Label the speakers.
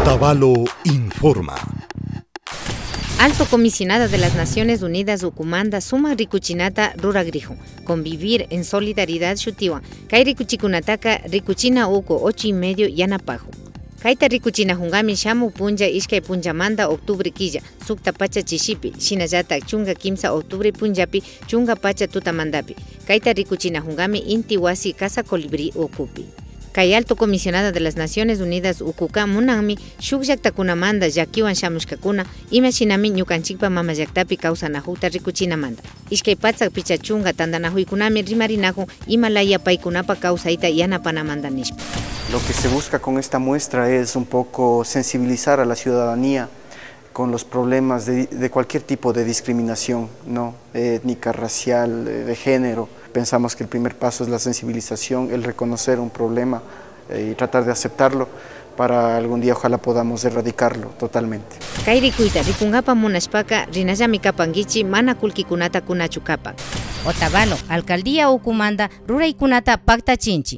Speaker 1: Otavalo informa.
Speaker 2: Alto Comisionado de las Naciones Unidas Ucumanda suma rikuchinata ruragrijo, convivir en solidaridad shutiwa, kay rikuchikunataka rikuchina uku 8:30 yanapajo. Kaita rikuchina hungami shamu punja ishkay punjamanda octubre quilla, sukta pacha chishipi, shinallata chunga kimsa octubre punjapi, chunga pacha tutamandapi. Kaita rikuchina hungami inti wasi casa colibrí ukupi. Kay Alto Comisionado de las Naciones Unidas ukuka munanmi shukllaktakunamanda llakiwan shamushkakuna imashinami ñukanchikpa mamallacktapi kawsanajuta rikuchinamanda. Ishkay patsak pichachunga tandanajuykunami rimarinajun imalaya paykunapa kawsayta yanapanamanda nishpa.
Speaker 3: Lo que se busca con esta muestra es un poco sensibilizar a la ciudadanía con los problemas de cualquier tipo de discriminación, ¿no? Étnica, racial, de género. Pensamos que el primer paso es la sensibilización, el reconocer un problema y tratar de aceptarlo para algún día ojalá podamos erradicarlo totalmente.
Speaker 2: Kay rikuyta rikungapa munashpaka rinallami kapankichi mana kullkikunata kunachukapa.
Speaker 4: Otavalo, Alcaldía Ucumanda ruraykunata paktachinchi.